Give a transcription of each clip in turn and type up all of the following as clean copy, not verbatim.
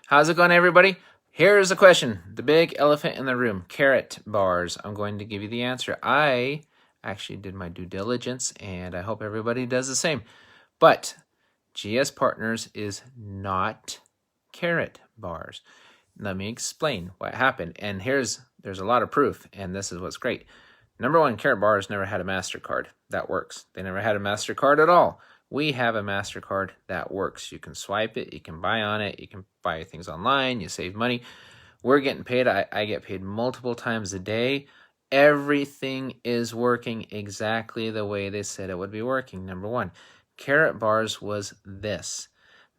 How's it going, everybody? Here's a question. The big elephant in the room. KARATBARS. I'm going to give you the answer. I actually did my due diligence, and I hope everybody does the same. But GS Partners is not KARATBARS. Let me explain what happened. And there's a lot of proof, and this is what's great. Number one, KARATBARS never had a MasterCard. That works. They never had a MasterCard at all. We have a MasterCard that works. You can swipe it, you can buy on it, you can buy things online, you save money. We're getting paid. I get paid multiple times a day. Everything is working exactly the way they said it would be working. Number one, KARATBARS was this.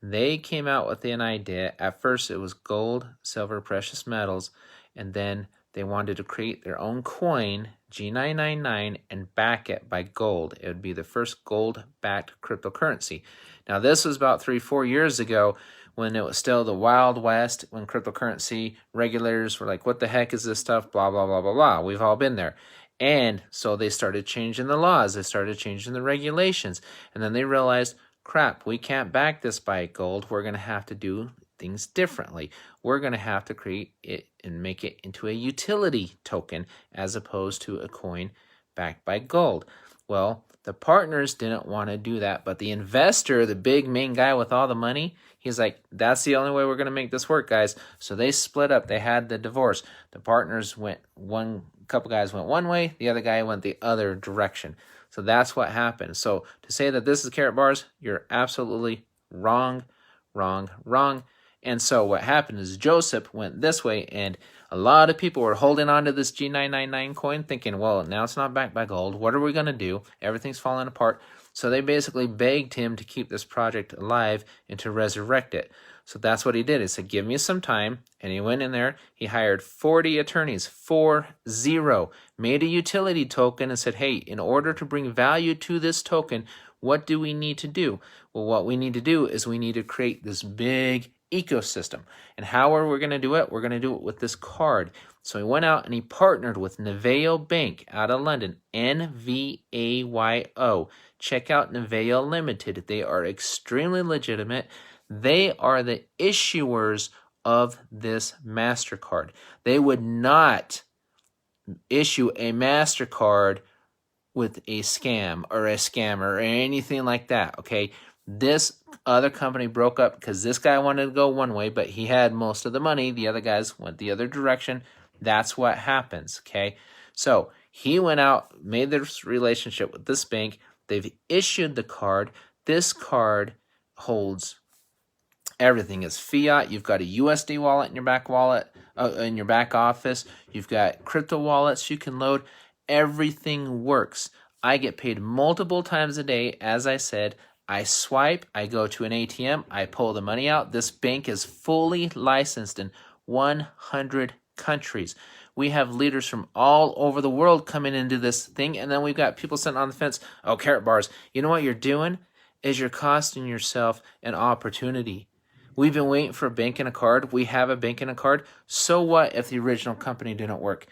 They came out with an idea. At first, it was gold, silver, precious metals, and then they wanted to create their own coin, G999, and back it by gold. It would be the first gold-backed cryptocurrency. Now, this was about 3-4 years ago when it was still the Wild West, when cryptocurrency regulators were like, what the heck is this stuff? Blah, blah, blah, blah, blah. We've all been there. And so they started changing the laws. They started changing the regulations. And then they realized, crap, we can't back this by gold. We're going to have to do things differently. We're going to have to create it and make it into a utility token as opposed to a coin backed by gold. Well, the partners didn't want to do that, but the investor, the big main guy with all the money, he's like, that's the only way we're going to make this work, guys. So they split up. They had the divorce. The partners went couple guys went one way, the other guy went the other direction. So that's what happened. So to say that this is KARATBARS, you're absolutely wrong, wrong, wrong. And so what happened is Joseph went this way, and a lot of people were holding on to this G999 coin thinking, well, now it's not backed by gold. What are we going to do? Everything's falling apart. So they basically begged him to keep this project alive and to resurrect it. So that's what he did. He said, give me some time. And he went in there. He hired 40 attorneys, 40, made a utility token and said, hey, in order to bring value to this token, what do we need to do? Well, what we need to do is we need to create this big ecosystem. And how are we going to do it? We're going to do it with this card. So he went out and he partnered with Navayo Bank out of London, NVAYO. Check out Navayo Limited. They are extremely legitimate. They are the issuers of this MasterCard. They would not issue a MasterCard with a scam or a scammer or anything like that, okay? This other company broke up because this guy wanted to go one way, but he had most of the money. The other guys went the other direction. That's what happens, okay? So he went out, made this relationship with this bank. They've issued the card. This card holds everything. Is fiat. You've got a USD wallet in your back in your back office. You've got crypto wallets you can load. Everything works. I get paid multiple times a day. As I said, I swipe, I go to an ATM, I pull the money out. This bank is fully licensed in 100 countries. We have leaders from all over the world coming into this thing, and then we've got people sitting on the fence. Oh, KARATBARS, you know what you're doing? Is you're costing yourself an opportunity. We've been waiting for a bank and a card. We have a bank and a card. So what if the original company didn't work?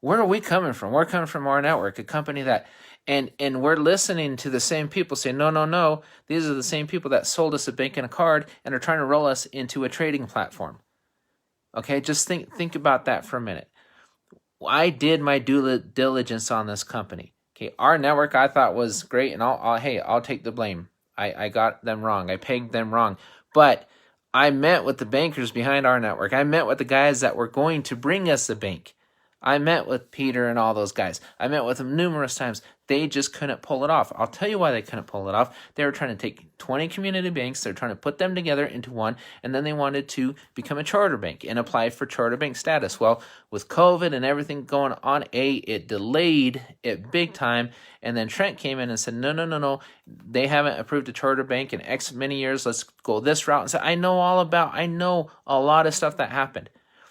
Where are we coming from? We're coming from our network, a company that, and we're listening to the same people say, no, no, no. These are the same people that sold us a bank and a card and are trying to roll us into a trading platform. Okay, just think about that for a minute. I did my due diligence on this company. Okay, our network I thought was great, and I'll take the blame. I got them wrong. I pegged them wrong. But I met with the bankers behind our network. I met with the guys that were going to bring us the bank. I met with Peter and all those guys. I met with them numerous times. They just couldn't pull it off. I'll tell you why they couldn't pull it off. They were trying to take 20 community banks. They're trying to put them together into one, and then they wanted to become a charter bank and apply for charter bank status. Well, with COVID and everything going on, it delayed it big time, and then Trent came in and said, no. They haven't approved a charter bank in X many years. Let's go this route. And so I know a lot of stuff that happened.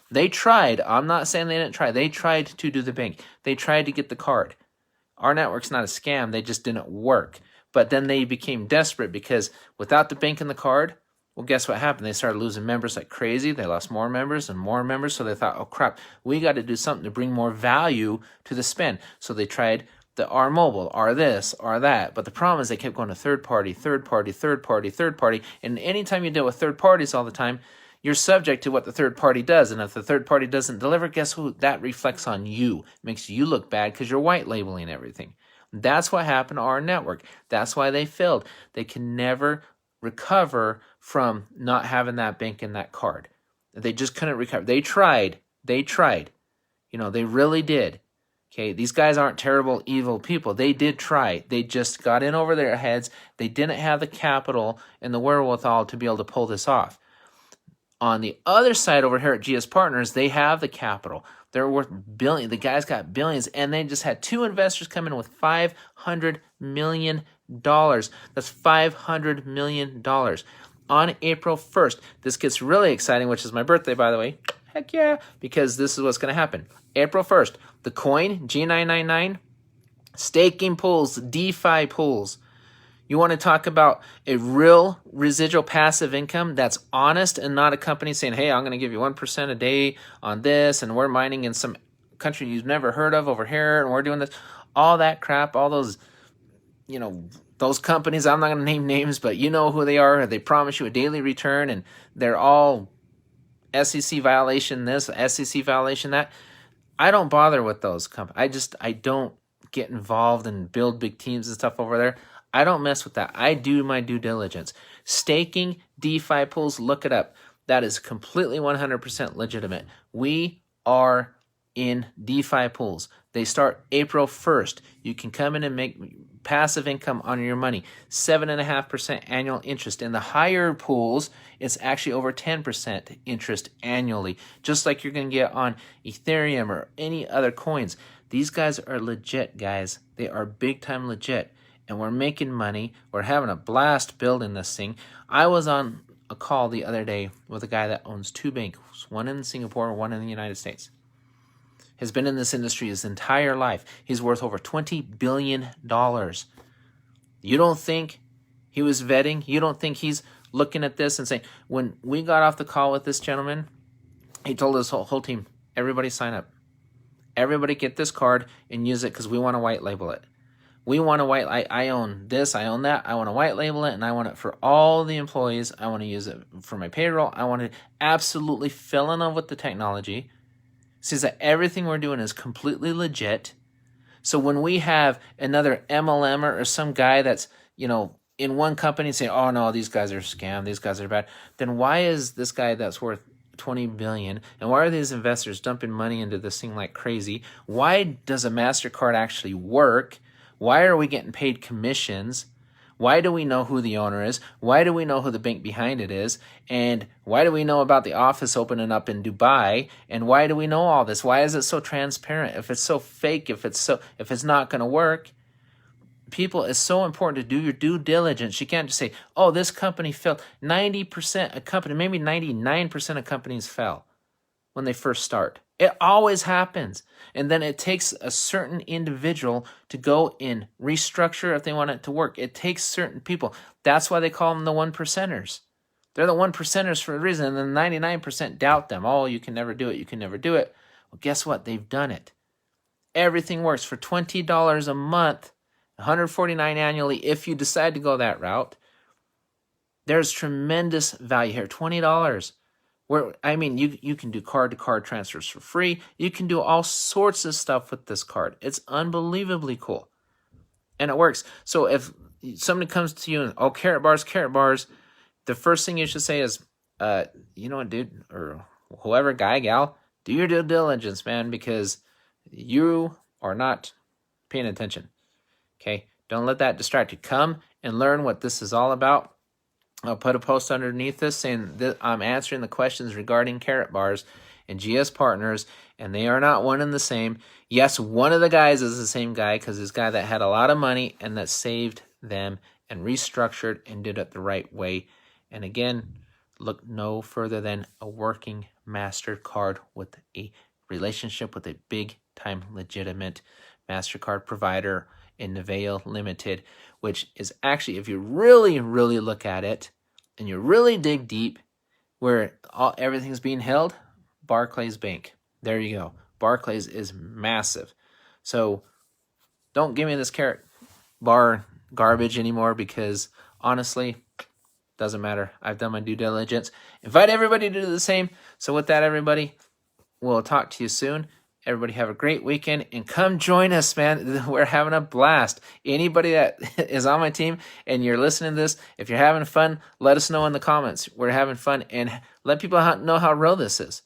They tried. I'm not saying they didn't try. They tried to do the bank. They tried to get the card. Our network's not a scam. They just didn't work. But then they became desperate because without the bank and the card, well, guess what happened? They started losing members like crazy. They lost more members and more members. So they thought, oh, crap, we got to do something to bring more value to the spend. So they tried the R Mobile, R this, R that. But the problem is they kept going to third party. And anytime you deal with third parties all the time, you're subject to what the third party does. And if the third party doesn't deliver, guess who? That reflects on you. Makes you look bad because you're white labeling everything. That's what happened to our network. That's why they failed. They can never recover from not having that bank and that card. They just couldn't recover. They tried. They really did. Okay, these guys aren't terrible, evil people. They did try. They just got in over their heads. They didn't have the capital and the wherewithal to be able to pull this off. On the other side over here at GS Partners, they have the capital. They're worth billions. The guys got billions, and they just had 2 investors come in with $500 million. That's $500 million. On April 1st, this gets really exciting, which is my birthday, by the way. Heck yeah, because this is what's going to happen. April 1st, the coin, G999, staking pools, DeFi pools. You want to talk about a real residual passive income that's honest and not a company saying, hey, I'm going to give you 1% a day on this, and we're mining in some country you've never heard of over here, and we're doing this. All that crap, all those, those companies, I'm not going to name names, but you know who they are. They promise you a daily return, and they're all SEC violation this, SEC violation that. I don't bother with those companies. I don't get involved and build big teams and stuff over there. I don't mess with that. I do my due diligence. Staking, DeFi pools, look it up. That is completely 100% legitimate. We are in DeFi pools. They start April 1st. You can come in and make passive income on your money. 7.5% annual interest. In the higher pools, it's actually over 10% interest annually, just like you're going to get on Ethereum or any other coins. These guys are legit, guys. They are big time legit. And we're making money. We're having a blast building this thing. I was on a call the other day with a guy that owns 2 banks, one in Singapore, one in the United States. Has been in this industry his entire life. He's worth over $20 billion. You don't think he was vetting? You don't think he's looking at this and saying, when we got off the call with this gentleman, he told his whole team, everybody sign up. Everybody get this card and use it because we want to white label it. We want to I own this, I own that. I want to white label it, and I want it for all the employees. I want to use it for my payroll. I want to absolutely fell in love with the technology. Says that everything we're doing is completely legit. So when we have another MLM or some guy that's, in one company saying, oh no, these guys are scam, these guys are bad, then why is this guy that's worth $20 billion, and why are these investors dumping money into this thing like crazy? Why does a MasterCard actually work? Why are we getting paid commissions? Why do we know who the owner is? Why do we know who the bank behind it is? And why do we know about the office opening up in Dubai? And why do we know all this? Why is it so transparent? If it's so fake, if it's not going to work, people, it's so important to do your due diligence. You can't just say, oh, this company failed. 90% of company, maybe 99% of companies fail when they first start. It always happens. And then it takes a certain individual to go and restructure if they want it to work. It takes certain people. That's why they call them the 1%ers. They're the 1%ers for a reason, and then 99% doubt them. Oh, you can never do it. You can never do it. Well, guess what? They've done it. Everything works for $20 a month, $149 annually if you decide to go that route. There's tremendous value here. $20. You can do card-to-card transfers for free. You can do all sorts of stuff with this card. It's unbelievably cool. And it works. So if somebody comes to you and, oh, KARATBARS, the first thing you should say is, you know what, dude, or whoever, guy, gal, do your due diligence, man, because you are not paying attention. Okay? Don't let that distract you. Come and learn what this is all about. I'll put a post underneath this saying that I'm answering the questions regarding KARATBARS and GS Partners, and they are not one and the same. Yes, one of the guys is the same guy because this guy that had a lot of money and that saved them and restructured and did it the right way. And again, look no further than a working MasterCard with a relationship with a big-time legitimate MasterCard provider in Nevada Limited, which is actually, if you really, really look at it and you really dig deep, where everything's being held, Barclays Bank. There you go. Barclays is massive. So don't give me this KARATBAR garbage anymore because honestly, Doesn't matter. I've done my due diligence. Invite everybody to do the same. So with that, everybody, we'll talk to you soon. Everybody have a great weekend and come join us, man. We're having a blast. Anybody that is on my team and you're listening to this, if you're having fun, let us know in the comments. We're having fun, and let people know how real this is.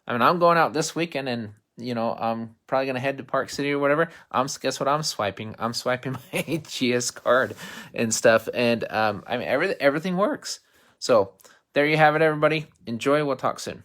I mean, I'm going out this weekend, and I'm probably gonna head to Park City or whatever. Guess what I'm swiping? I'm swiping my GS card and stuff, and I mean everything works. So there you have it, everybody. Enjoy. We'll talk soon.